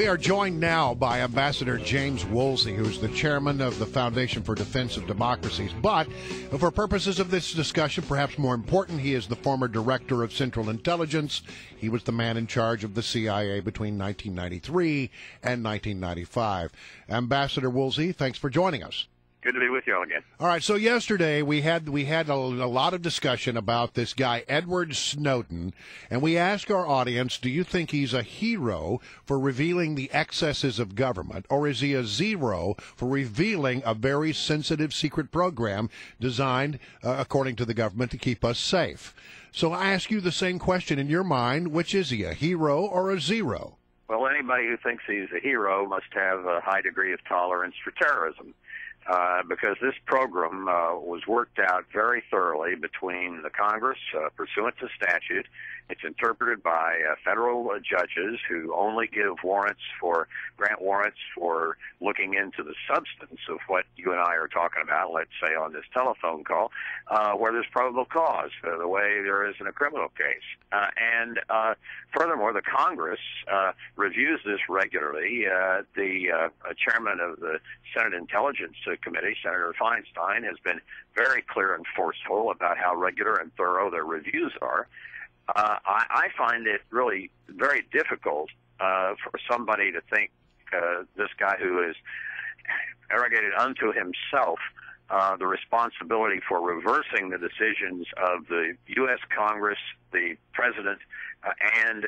We are joined now by Ambassador James Woolsey, who's the chairman of the Foundation for Defense of Democracies. But for purposes of this discussion, perhaps more important, he is the former director of Central Intelligence. He was the man in charge of the CIA between 1993 and 1995. Ambassador Woolsey, thanks for joining us. Good to be with you all again. All right, so yesterday we had a lot of discussion about this guy, Edward Snowden, and we asked our audience, do you think he's a hero for revealing the excesses of government, or is he a zero for revealing a very sensitive secret program designed, according to the government, to keep us safe? So I ask you the same question in your mind, which is he, a hero or a zero? Well, anybody who thinks he's a hero must have a high degree of tolerance for terrorism. Because this program was worked out very thoroughly between the Congress, pursuant to statute. It's interpreted by federal judges who only grant warrants for looking into the substance of what you and I are talking about, let's say on this telephone call, where there's probable cause, the way there is in a criminal case. And furthermore, the Congress reviews this regularly. The chairman of the Senate Intelligence Committee, Senator Feinstein, has been very clear and forceful about how regular and thorough their reviews are. I find it really very difficult for somebody to think this guy who has arrogated unto himself the responsibility for reversing the decisions of the U.S. Congress, the President, and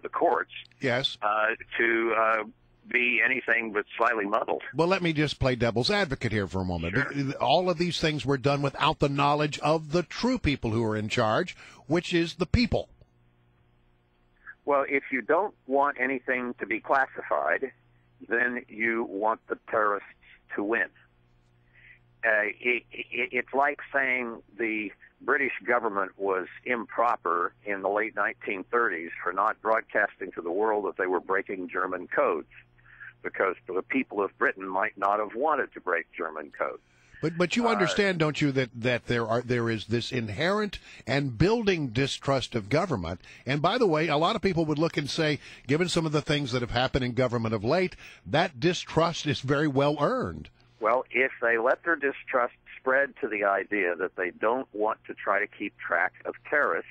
the courts. Yes. To be anything but slightly muddled. Well, let me just play devil's advocate here for a moment. Sure. All of these things were done without the knowledge of the true people who are in charge, which is the people. Well, if you don't want anything to be classified, then you want the terrorists to win. It's like saying the British government was improper in the late 1930s for not broadcasting to the world that they were breaking German codes, because the people of Britain might not have wanted to break German codes. But you understand, don't you, that there is this inherent and building distrust of government. And by the way, a lot of people would look and say, given some of the things that have happened in government of late, that distrust is very well earned. Well, if they let their distrust spread to the idea that they don't want to try to keep track of terrorists,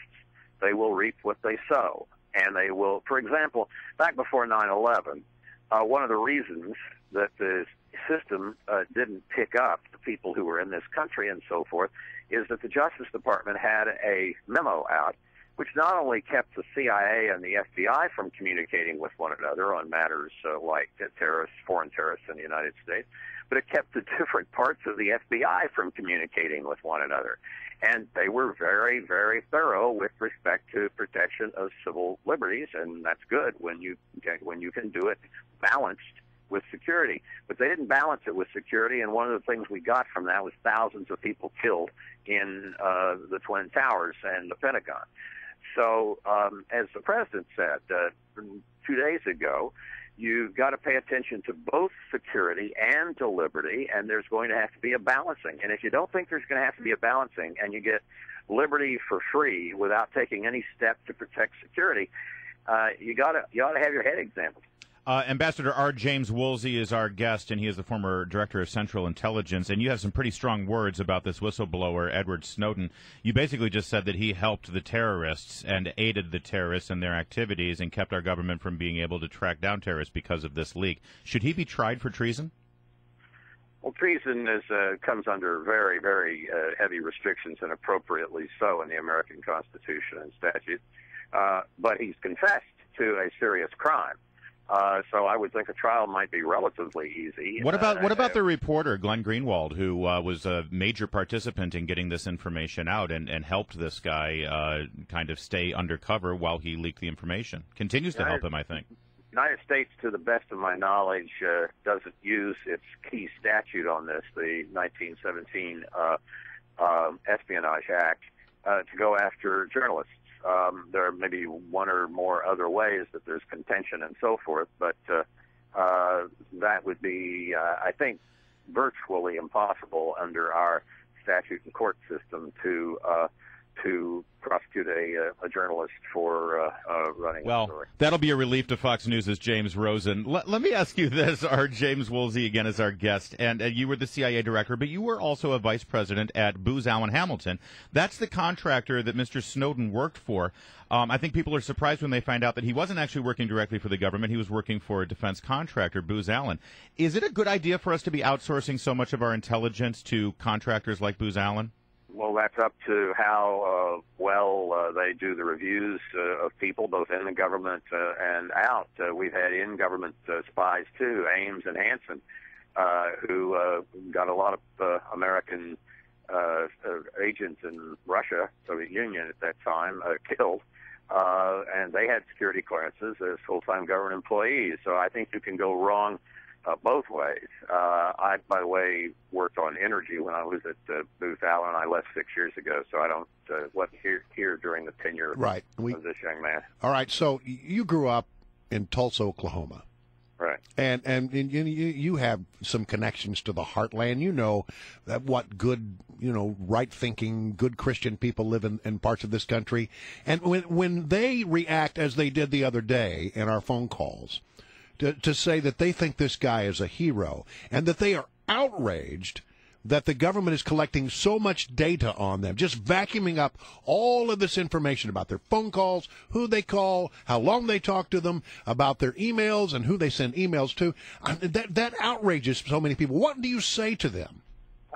they will reap what they sow. And they will, for example, back before 9/11, one of the reasons that the system didn't pick up the people who were in this country and so forth is that the Justice Department had a memo out which not only kept the CIA and the FBI from communicating with one another on matters like terrorists, foreign terrorists in the United States, but it kept the different parts of the FBI from communicating with one another. And they were very, very thorough with respect to protection of civil liberties, and that's good when you can do it balanced with security. But they didn't balance it with security, and one of the things we got from that was thousands of people killed in the Twin Towers and the Pentagon. So, as the President said 2 days ago, you've got to pay attention to both security and to liberty, and there's going to have to be a balancing. And if you don't think there's going to have to be a balancing and you get liberty for free without taking any step to protect security, you ought to have your head examined. Ambassador R. James Woolsey is our guest, and he is the former director of Central Intelligence. And you have some pretty strong words about this whistleblower, Edward Snowden. You basically just said that he helped the terrorists and aided the terrorists in their activities and kept our government from being able to track down terrorists because of this leak. Should he be tried for treason? Well, treason comes under very, very heavy restrictions, and appropriately so, in the American Constitution and statute. But he's confessed to a serious crime. So I would think a trial might be relatively easy. What about the reporter, Glenn Greenwald, who was a major participant in getting this information out and helped this guy kind of stay undercover while he leaked the information? Continues to help him, I think. The United States, to the best of my knowledge, doesn't use its key statute on this, the 1917 Espionage Act, to go after journalists. There may be one or more other ways that there's contention and so forth, but that would be, I think, virtually impossible under our statute and court system to to prosecute a journalist for running a story. That'll be a relief to Fox News' James Rosen. Let me ask you this. Our James Woolsey, again, is our guest, and you were the CIA director, but you were also a vice president at Booz Allen Hamilton. That's the contractor that Mr. Snowden worked for. I think people are surprised when they find out that he wasn't actually working directly for the government. He was working for a defense contractor, Booz Allen. Is it a good idea for us to be outsourcing so much of our intelligence to contractors like Booz Allen? Well, that's up to how well they do the reviews of people, both in the government and out. We've had in-government spies, too, Ames and Hansen, who got a lot of American agents in Russia, Soviet Union at that time, killed. And they had security clearances as full-time government employees. So I think you can go wrong both ways. I, by the way, worked on energy when I was at Booz Allen. I left 6 years ago, so I don't wasn't here during the tenure of this young man. All right, so you grew up in Tulsa, Oklahoma. Right. And you have some connections to the heartland. You know what good, right-thinking, good Christian people live in parts of this country. And when they react as they did the other day in our phone calls, to say that they think this guy is a hero and that they are outraged that the government is collecting so much data on them, just vacuuming up all of this information about their phone calls, who they call, how long they talk to them, about their emails and who they send emails to. That outrages so many people. What do you say to them?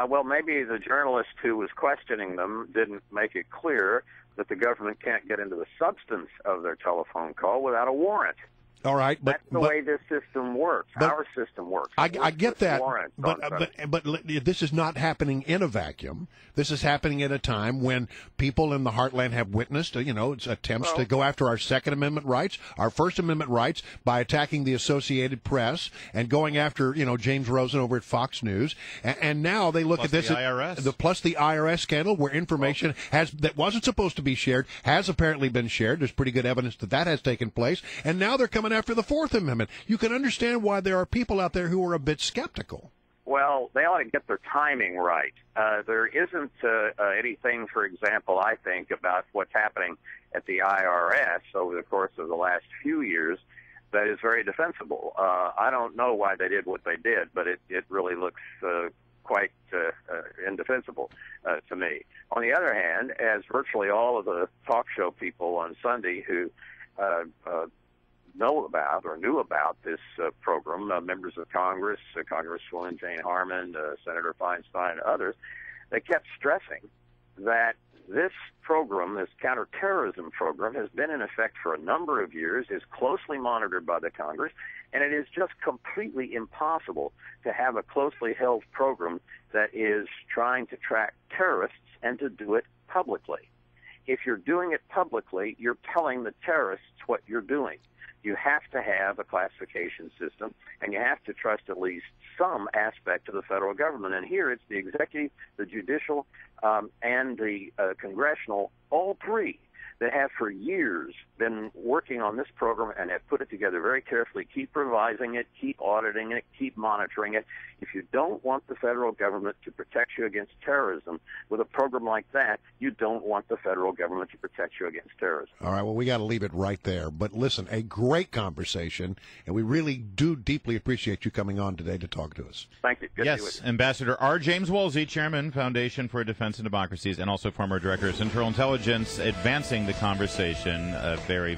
Well, maybe the journalist who was questioning them didn't make it clear that the government can't get into the substance of their telephone call without a warrant. All right, that's the way this system works. Our system works. I get that, but this is not happening in a vacuum. This is happening at a time when people in the heartland have witnessed, attempts to go after our Second Amendment rights, our First Amendment rights by attacking the Associated Press and going after, James Rosen over at Fox News. And now they look at this, the IRS. Plus the IRS scandal, where information that wasn't supposed to be shared has apparently been shared. There's pretty good evidence that has taken place, and now they're coming after the Fourth Amendment. You can understand why there are people out there who are a bit skeptical. Well, they ought to get their timing right. There isn't anything, for example, I think, about what's happening at the IRS over the course of the last few years that is very defensible. I don't know why they did what they did, but it really looks quite indefensible to me. On the other hand, as virtually all of the talk show people on Sunday who know about or knew about this program, members of Congress, Congresswoman Jane Harman, Senator Feinstein, and others, they kept stressing that this program, this counterterrorism program, has been in effect for a number of years, is closely monitored by the Congress, and it is just completely impossible to have a closely held program that is trying to track terrorists and to do it publicly. If you're doing it publicly, you're telling the terrorists what you're doing. You have to have a classification system, and you have to trust at least some aspect of the federal government. And here it's the executive, the judicial, and the congressional, all three that have for years been working on this program and have put it together very carefully, keep revising it, keep auditing it, keep monitoring it. If you don't want the federal government to protect you against terrorism with a program like that, you don't want the federal government to protect you against terrorism. All right, well, we got to leave it right there. But listen, a great conversation, and we really do deeply appreciate you coming on today to talk to us. Thank you. Good to be with Yes, you. Ambassador R. James Woolsey, Chairman, Foundation for Defense of Democracies, and also former Director of Central Intelligence, advancing the conversation very